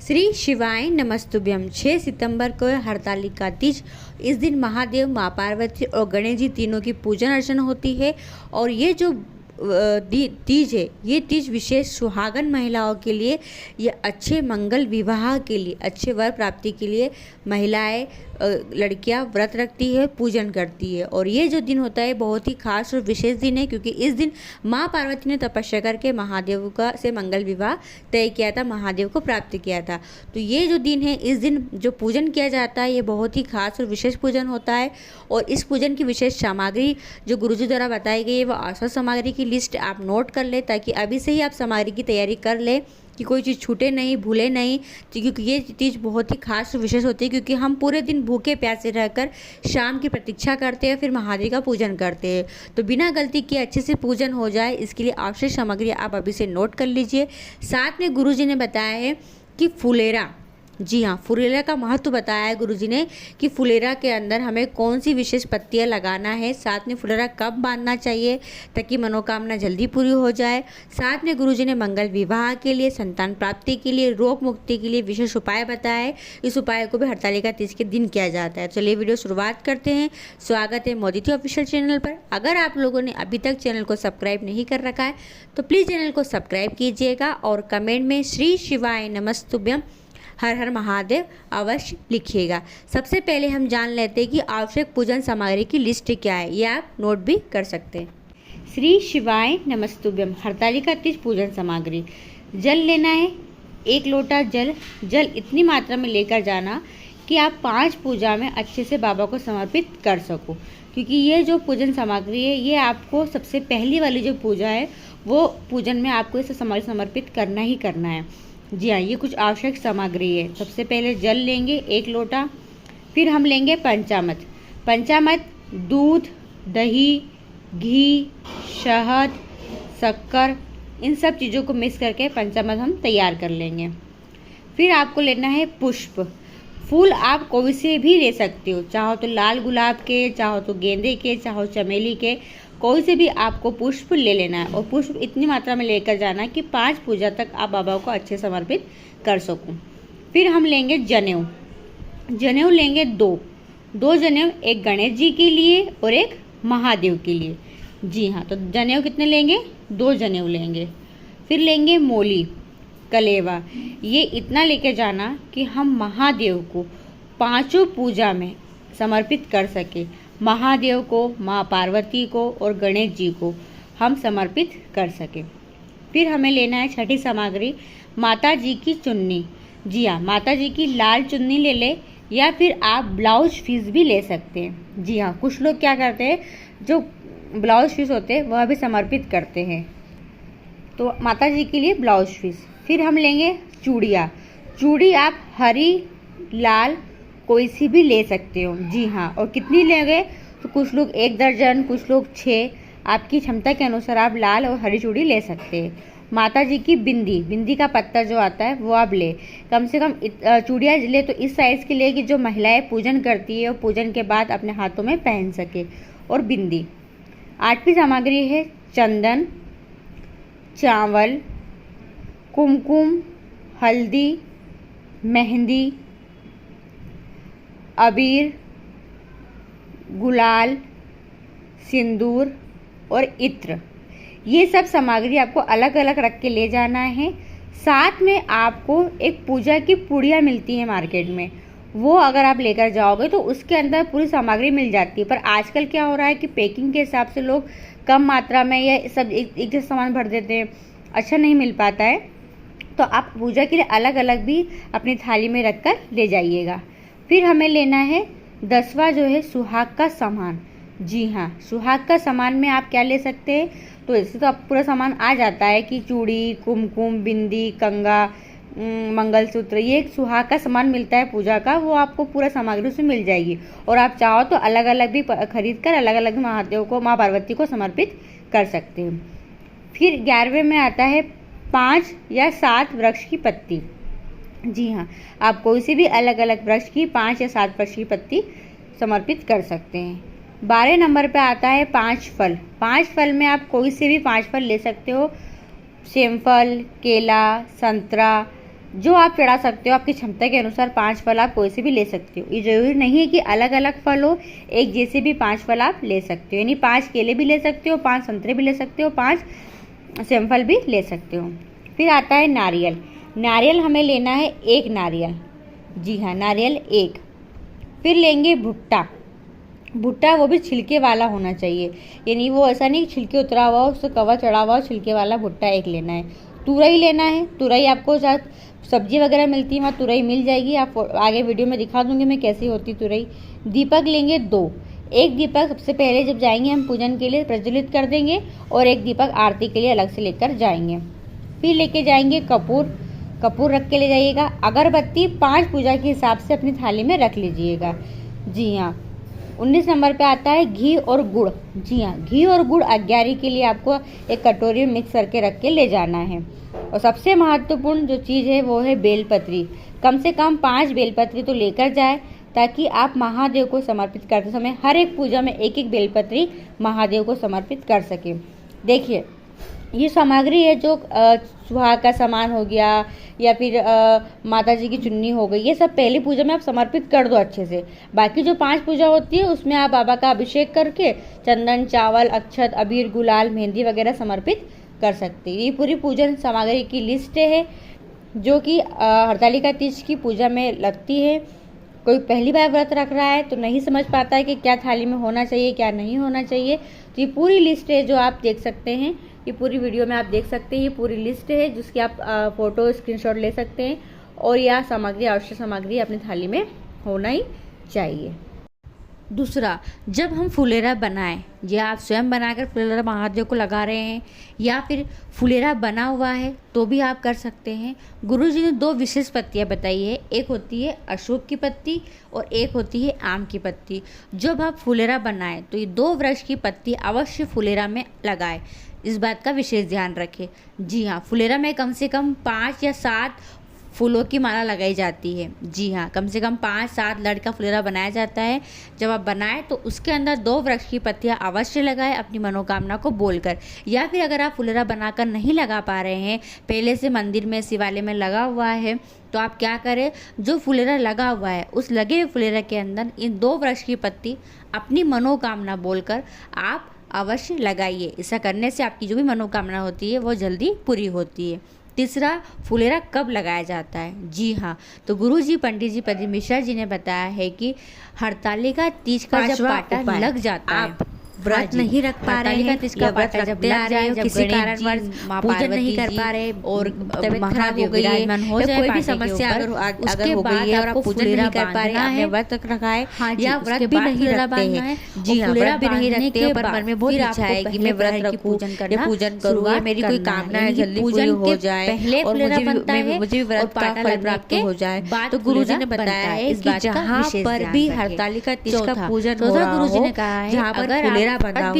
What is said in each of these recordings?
श्री शिवाय नमस्तुभ्यम। 6 सितंबर को हरतालिका तीज। इस दिन महादेव, माँ पार्वती और गणेश जी तीनों की पूजन अर्चना होती है। और ये जो तीज है, ये तीज विशेष सुहागन महिलाओं के लिए, ये अच्छे मंगल विवाह के लिए, अच्छे वर प्राप्ति के लिए महिलाएं, लड़कियां व्रत रखती है, पूजन करती है। और ये जो दिन होता है बहुत ही खास और विशेष दिन है, क्योंकि इस दिन माँ पार्वती ने तपस्या करके महादेव का से मंगल विवाह तय किया था, महादेव को प्राप्त किया था। तो ये जो दिन है, इस दिन जो पूजन किया जाता है, ये बहुत ही खास और विशेष पूजन होता है। और इस पूजन की विशेष सामग्री जो गुरुजी द्वारा बताई गई है, वो आवश्यक सामग्री की लिस्ट आप नोट कर ले, ताकि अभी से ही आप सामग्री की तैयारी कर ले कि कोई चीज़ छूटे नहीं, भूले नहीं। क्योंकि ये तीज बहुत ही खास और विशेष होती है, क्योंकि हम पूरे दिन भूखे प्यासे रहकर शाम की प्रतीक्षा करते हैं, फिर महादेव का पूजन करते हैं। तो बिना गलती किए अच्छे से पूजन हो जाए, इसके लिए आवश्यक सामग्री आप अभी से नोट कर लीजिए। साथ में गुरुजी ने बताया है कि फुलेरा, जी हाँ, फुलेरा का महत्व बताया है गुरुजी ने कि फुलेरा के अंदर हमें कौन सी विशेष पत्तियां लगाना है, साथ में फुलेरा कब बांधना चाहिए ताकि मनोकामना जल्दी पूरी हो जाए। साथ में गुरुजी ने मंगल विवाह के लिए, संतान प्राप्ति के लिए, रोग मुक्ति के लिए विशेष उपाय बताए। इस उपाय को भी हरतालिका तीज के दिन किया जाता है। चलिए वीडियो शुरुआत करते हैं। स्वागत है मोदी ऑफिशियल चैनल पर। अगर आप लोगों ने अभी तक चैनल को सब्सक्राइब नहीं कर रखा है तो प्लीज़ चैनल को सब्सक्राइब कीजिएगा और कमेंट में श्री शिवाय नमस्तुभ्यम, हर हर महादेव अवश्य लिखिएगा। सबसे पहले हम जान लेते हैं कि आवश्यक पूजन सामग्री की लिस्ट क्या है, ये आप नोट भी कर सकते हैं। श्री शिवाय नमस्तुभ्यम, हरतालिका तीज पूजन सामग्री। जल लेना है, 1 लोटा जल इतनी मात्रा में लेकर जाना कि आप 5 पूजा में अच्छे से बाबा को समर्पित कर सको। क्योंकि ये जो पूजन सामग्री है, ये आपको सबसे पहली वाली जो पूजा है, वो पूजन में आपको इसे समर्पित करना ही करना है। जी हाँ, ये कुछ आवश्यक सामग्री है। सबसे पहले जल लेंगे 1 लोटा, फिर हम लेंगे पंचामृत, दूध, दही, घी, शहद, शक्कर, इन सब चीज़ों को मिक्स करके पंचामृत हम तैयार कर लेंगे। फिर आपको लेना है पुष्प। फूल आप कोई से भी ले सकते हो, चाहो तो लाल गुलाब के, चाहो तो गेंदे के, चाहो चमेली के, कोई से भी आपको पुष्प ले लेना है। और पुष्प इतनी मात्रा में लेकर जाना है कि 5 पूजा तक आप बाबा को अच्छे समर्पित कर सकूं। फिर हम लेंगे जनेऊ लेंगे 2 जनेऊ, एक गणेश जी के लिए और एक महादेव के लिए। जी हाँ, तो जनेऊ कितने लेंगे? 2 जनेऊ लेंगे। फिर लेंगे मोली, कलेवा, ये इतना लेके जाना कि हम महादेव को 5 पूजा में समर्पित कर सके। महादेव को, माँ पार्वती को और गणेश जी को हम समर्पित कर सके। फिर हमें लेना है छठी सामग्री, माता जी की चुन्नी। जी हाँ, माता जी की लाल चुन्नी ले ले, या फिर आप ब्लाउज पीस भी ले सकते हैं। जी हाँ, कुछ लोग क्या करते हैं, जो ब्लाउज पीस होते हैं वह भी समर्पित करते हैं। तो माता जी के लिए ब्लाउज पीस। फिर हम लेंगे चूड़ी आप हरी, लाल, कोई सी भी ले सकते हो। जी हाँ, और कितनी लेंगे तो कुछ लोग 1 दर्जन, कुछ लोग 6, आपकी क्षमता के अनुसार आप लाल और हरी चूड़ी ले सकते हैं। माता जी की बिंदी का पत्ता जो आता है वो आप ले, कम से कम चूड़ियाँ ले तो इस साइज़ की ले कि जो महिलाएं पूजन करती है और पूजन के बाद अपने हाथों में पहन सके। और बिंदी। 8वीं सामग्री है चंदन, चावल, कुमकुम, हल्दी, मेहंदी, अबीर, गुलाल, सिंदूर और इत्र। ये सब सामग्री आपको अलग अलग रख के ले जाना है। साथ में आपको एक पूजा की पुड़िया मिलती है मार्केट में, वो अगर आप लेकर जाओगे तो उसके अंदर पूरी सामग्री मिल जाती है। पर आजकल क्या हो रहा है कि पैकिंग के हिसाब से लोग कम मात्रा में ये सब एक जैसा सामान भर देते हैं, अच्छा नहीं मिल पाता है। तो आप पूजा के लिए अलग अलग भी अपनी थाली में रख कर ले जाइएगा। फिर हमें लेना है 10वां जो है सुहाग का सामान। जी हाँ, सुहाग का सामान में आप क्या ले सकते हैं, तो इससे तो आप पूरा सामान आ जाता है कि चूड़ी, कुमकुम, बिंदी, कंगा, मंगलसूत्र, ये एक सुहाग का सामान मिलता है पूजा का, वो आपको पूरा सामग्री उसमें मिल जाएगी। और आप चाहो तो अलग अलग भी खरीद कर अलग अलग महादेव को, माँ पार्वती को समर्पित कर सकते हैं। फिर 11वें में आता है 5 या 7 वृक्ष की पत्ती। जी हाँ, आप कोई से भी अलग अलग वृक्ष की 5 या 7 वृक्ष की पत्ती समर्पित कर सकते हैं। 12 नंबर पे आता है 5 फल। 5 फल में आप कोई से भी 5 फल ले सकते हो। सेम फल, केला, संतरा, जो आप चढ़ा सकते हो, आपकी क्षमता के अनुसार 5 फल आप कोई से भी ले सकते हो। ये ज़रूरी नहीं है कि अलग अलग फल हो, एक जैसे भी 5 फल आप ले सकते हो, यानी 5 केले भी ले सकते हो, 5 संतरे भी ले सकते हो, 5 सेमफल भी ले सकते हो। फिर आता है नारियल। नारियल हमें लेना है 1 नारियल, जी हाँ नारियल 1। फिर लेंगे भुट्टा। भुट्टा वो भी छिलके वाला होना चाहिए, यानी वो ऐसा नहीं छिलके उतरा हुआ, उससे कवर चढ़ा हुआ, छिलके वाला भुट्टा 1 लेना है। तुरई लेना है। तुरई आपको सब्जी वगैरह मिलती है वहाँ तुरई मिल जाएगी, आप आगे वीडियो में दिखा दूंगी मैं कैसी होती तुरई। दीपक लेंगे 2। एक दीपक सबसे पहले जब जाएंगे हम पूजन के लिए प्रज्वलित कर देंगे, और एक दीपक आरती के लिए अलग से लेकर जाएंगे। फिर लेके जाएंगे कपूर। कपूर रख के ले जाइएगा। अगरबत्ती 5 पूजा के हिसाब से अपनी थाली में रख लीजिएगा, जी हाँ। 19 नंबर पे आता है घी और गुड़। जी हाँ, घी और गुड़ 11 के लिए आपको एक कटोरी में मिक्स करके रख के ले जाना है। और सबसे महत्वपूर्ण जो चीज़ है वो है बेलपत्री। कम से कम 5 बेलपत्री तो लेकर जाए, ताकि आप महादेव को समर्पित करते समय हर एक पूजा में 1-1 बेलपत्री महादेव को समर्पित कर सके। देखिए, ये सामग्री है जो सुहाग का सामान हो गया, या फिर माता जी की चुन्नी हो गई, ये सब पहली पूजा में आप समर्पित कर दो अच्छे से। बाकी जो 5 पूजा होती है उसमें आप बाबा का अभिषेक करके चंदन, चावल, अक्षत, अबीर, गुलाल, मेहंदी वगैरह समर्पित कर सकते हैं। ये पूरी पूजन सामग्री की लिस्ट है जो कि हरतालिका तीज की पूजा में लगती है। कोई पहली बार व्रत रख रहा है तो नहीं समझ पाता है कि क्या थाली में होना चाहिए, क्या नहीं होना चाहिए, तो ये पूरी लिस्ट है जो आप देख सकते हैं। ये पूरी वीडियो में आप देख सकते हैं, ये पूरी लिस्ट है जिसकी आप फ़ोटो स्क्रीनशॉट ले सकते हैं, और यह सामग्री, आवश्यक सामग्री अपनी थाली में होना ही चाहिए। दूसरा, जब हम फुलेरा बनाएं, या आप स्वयं बनाकर फुलेरा महादेव को लगा रहे हैं, या फिर फुलेरा बना हुआ है तो भी आप कर सकते हैं। गुरुजी ने 2 विशेष पत्तियां बताई है, एक होती है अशोक की पत्ती और एक होती है आम की पत्ती। जब आप फुलेरा बनाएं तो ये 2 वृक्ष की पत्ती अवश्य फुलेरा में लगाएं, इस बात का विशेष ध्यान रखें। जी हाँ, फुलेरा में कम से कम 5 या 7 फूलों की माला लगाई जाती है। जी हाँ, कम से कम 5-7 लड़ का फुलेरा बनाया जाता है। जब आप बनाएं तो उसके अंदर 2 वृक्ष की पत्तियां अवश्य लगाएं अपनी मनोकामना को बोलकर। या फिर अगर आप फुलेरा बनाकर नहीं लगा पा रहे हैं, पहले से मंदिर में, शिवालय में लगा हुआ है, तो आप क्या करें, जो फुलेरा लगा हुआ है उस लगे हुए फुलेरा के अंदर इन 2 वृक्ष की पत्ती अपनी मनोकामना बोलकर आप अवश्य लगाइए। ऐसा करने से आपकी जो भी मनोकामना होती है वो जल्दी पूरी होती है। तीसरा, फुलेरा कब लगाया जाता है? जी हाँ, तो गुरुजी पंडित जी प्रदीप मिश्रा जी ने बताया है कि हरतालिका तीज का जब पाटा लग जाता है, व्रत नहीं रख पा रहे हैं, इसका पाटा जब लग जाए, जब किसी कारणवश पूजन नहीं कर पा रहे और तबीयत खराब हो गई है, कोई भी समस्या अगर हो गई है और आप पूजन नहीं कर पा रहे हैं, आपने व्रत रखा है, या व्रत भी नहीं रखते हैं, जी हाँ, व्रत भी नहीं रखते हैं, पर मन में बहुत इच्छा है कि मैं व्रत रखूं, पूजन करूंगा, मेरी कोई कामना है जल्दी पूरी हो जाए और मुझे भी व्रत का फल प्राप्त हो जाए, तो गुरुजी ने बताया है कि जहाँ पर भी हरतालिका तीज का पूजन हो रहा हो, जहाँ पर फुलेरा बना हो,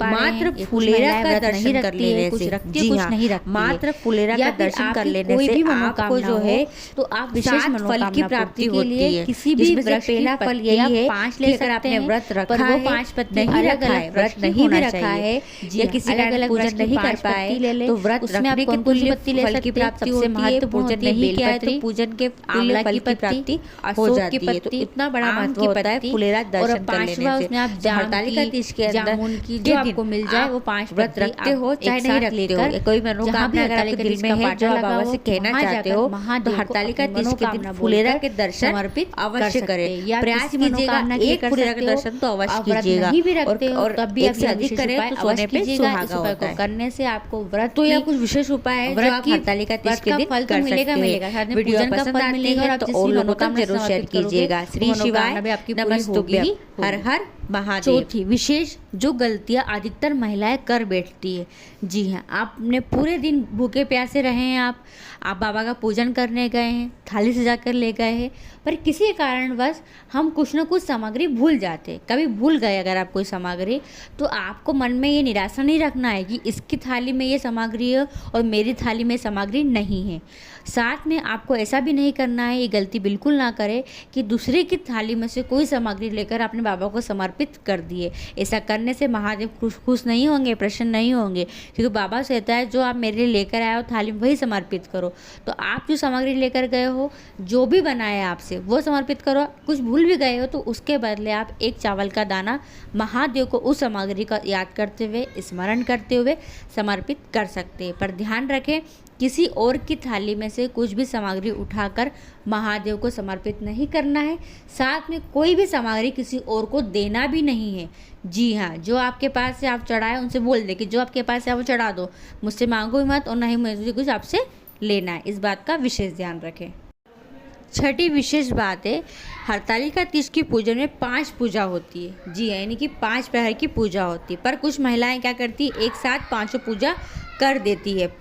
मात्र फुलेरा का दर्शन कर लेने से, जी हाँ, मात्र फुलेरा का दर्शन कर लेने से आपको जो है तो आप विशेष फल की प्राप्ति होती है। किसी भी वृक्ष पहला फल यही है, 5 लेकर आपने व्रत रखा है, 5 पत्ती नहीं रखा है, व्रत नहीं भी रखा है, या किसी कारण पूजन नहीं कर पाए, तो व्रत रखने के तुल्य फल की प्राप्ति सबसे महत्वपूर्ण, पूजन नहीं किया है तो पूजन के तुल्य फल की प्राप्ति हो जाती है। तो इतना बड़ा महत्व होता है फुलेरा दर्शन कर लेने से। हरतालिका तीज के जामुन की जो आपको मिल जाए वो 5 व्रत रखते हो चाहे नहीं रखते हो, कोई मनोकामना अगर आपके दिल में है जो आप बाबा से कहना चाहते हो, तो हरतालिका तीज के दिन फुलेरा के दर्शन समर्पित अवश्य करें। प्रयास कीजिएगा, एक फुलेरा का दर्शन तो अवश्य कीजिएगा, और तब भी आप अधिक करें तो सोने पे सुहागा होता है। करने से आपको व्रत तो या कुछ विशेष उपाय है जो आप हरतालिका तीज के दिन कर सकते हैं। वीडियो पसंद आती है तो और लोगों तक जरूर शेयर कीजिएगा। श्री शिवाय, नमस्तुभ्यं, हर हर महादेव। चौथी विशेष जो गलतियां अधिकतर महिलाएं कर बैठती है, जी हाँ, आपने पूरे दिन भूखे प्यासे रहे हैं, आप बाबा का पूजन करने गए हैं, थाली सजा कर ले गए हैं, पर किसी कारणवश हम कुछ न कुछ सामग्री भूल जाते हैं। कभी भूल गए अगर आप कोई सामग्री, तो आपको मन में ये निराशा नहीं रखना है कि इसकी थाली में ये सामग्री है और मेरी थाली में सामग्री नहीं है। साथ में आपको ऐसा भी नहीं करना है, ये गलती बिल्कुल ना करें कि दूसरे की थाली में से कोई सामग्री लेकर अपने बाबा को समर्पित कर दिए। ऐसा करने से महादेव खुश नहीं होंगे, प्रसन्न नहीं होंगे, क्योंकि बाबा से कहता है जो आप मेरे लिए लेकर आए हो थाली में वही समर्पित करो। तो आप जो सामग्री लेकर गए हो, जो भी बनाया आपसे वो समर्पित करो। कुछ भूल भी गए हो तो उसके बदले आप एक चावल का दाना महादेव को उस सामग्री का याद करते हुए, स्मरण करते हुए समर्पित कर सकते हैं। पर ध्यान रखें, किसी और की थाली में से कुछ भी सामग्री उठाकर महादेव को समर्पित नहीं करना है। साथ में कोई भी सामग्री किसी और को देना भी नहीं है। जी हाँ, जो आपके पास है आप चढ़ाए, उनसे बोल दे कि जो आपके पास है वो चढ़ा दो, मुझसे मांगो ही मत और नहीं मुझे कुछ आपसे लेना है। इस बात का विशेष ध्यान रखें। छठी विशेष बात है, हरतालिका तीज की पूजन में 5 पूजा होती है। जी हाँ, यानी कि 5 प्रहर की पूजा होती है। पर कुछ महिलाएं क्या करती है, एक साथ 5 पूजा कर देती है।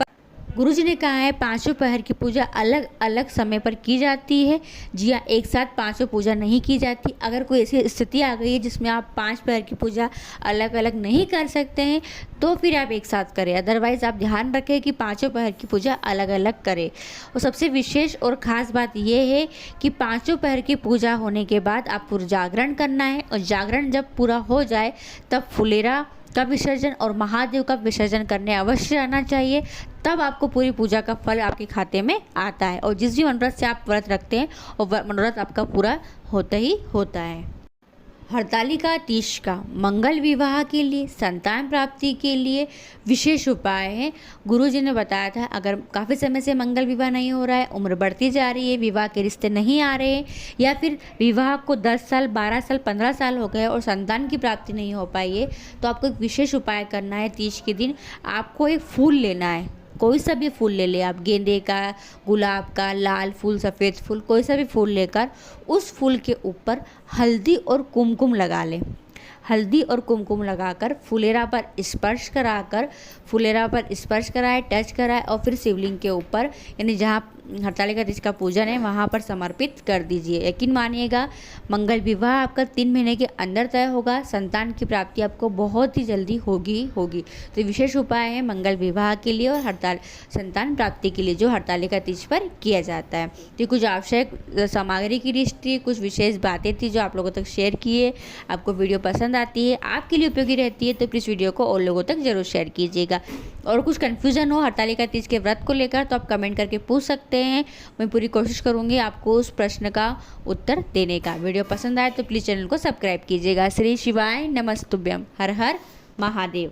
गुरुजी ने कहा है 5 पहर की पूजा अलग अलग समय पर की जाती है। जी हाँ, एक साथ 5 पूजा नहीं की जाती। अगर कोई ऐसी स्थिति आ गई है जिसमें आप 5 पहर की पूजा अलग अलग नहीं कर सकते हैं तो फिर आप एक साथ करें। अदरवाइज़ आप ध्यान रखें कि 5 पहर की पूजा अलग अलग करें। और सबसे विशेष और ख़ास बात यह है कि 5 पहर की पूजा होने के बाद आपको जागरण करना है, और जागरण जब पूरा हो जाए तब फुलेरा का विसर्जन और महादेव का विसर्जन करने अवश्य आना चाहिए। तब आपको पूरी पूजा का फल आपके खाते में आता है। और जिस भी मनोरथ से आप व्रत रखते हैं और मनोरथ आपका पूरा होता ही होता है। हरतालिका तीज का मंगल विवाह के लिए, संतान प्राप्ति के लिए विशेष उपाय है। गुरुजी ने बताया था, अगर काफ़ी समय से मंगल विवाह नहीं हो रहा है, उम्र बढ़ती जा रही है, विवाह के रिश्ते नहीं आ रहे हैं, या फिर विवाह को 10 साल, 12 साल, 15 साल हो गए और संतान की प्राप्ति नहीं हो पाई है, तो आपको एक विशेष उपाय करना है। तीज के दिन आपको एक फूल लेना है, कोई सा भी फूल ले आप, गेंदे का, गुलाब का, लाल फूल, सफ़ेद फूल, कोई सा भी फूल लेकर उस फूल के ऊपर हल्दी और कुमकुम लगा लें। हल्दी और कुमकुम लगाकर फुलेरा पर स्पर्श कराए, टच कराए और फिर शिवलिंग के ऊपर, यानी जहाँ हरतालिका तीज का पूजन है वहाँ पर समर्पित कर दीजिए। यकीन मानिएगा, मंगल विवाह आपका 3 महीने के अंदर तय होगा। संतान की प्राप्ति आपको बहुत ही जल्दी होगी। तो विशेष उपाय है मंगल विवाह के लिए और संतान प्राप्ति के लिए जो हरतालिका तीज पर किया जाता है। तो कुछ आवश्यक सामग्री की लिस्ट थी, कुछ विशेष बातें थी जो आप लोगों तक शेयर किए। आपको वीडियो पसंद आती है, आपके लिए उपयोगी रहती है, तो प्लीज़ वीडियो को और लोगों तक जरूर शेयर कीजिएगा। और कुछ कन्फ्यूज़न हो हरतालिका तीज के व्रत को लेकर तो आप कमेंट करके पूछ सकते हैं। मैं पूरी कोशिश करूंगी आपको उस प्रश्न का उत्तर देने का। वीडियो पसंद आए तो प्लीज़ चैनल को सब्सक्राइब कीजिएगा। श्री शिवाय नमस्तुभ्यम। हर हर महादेव।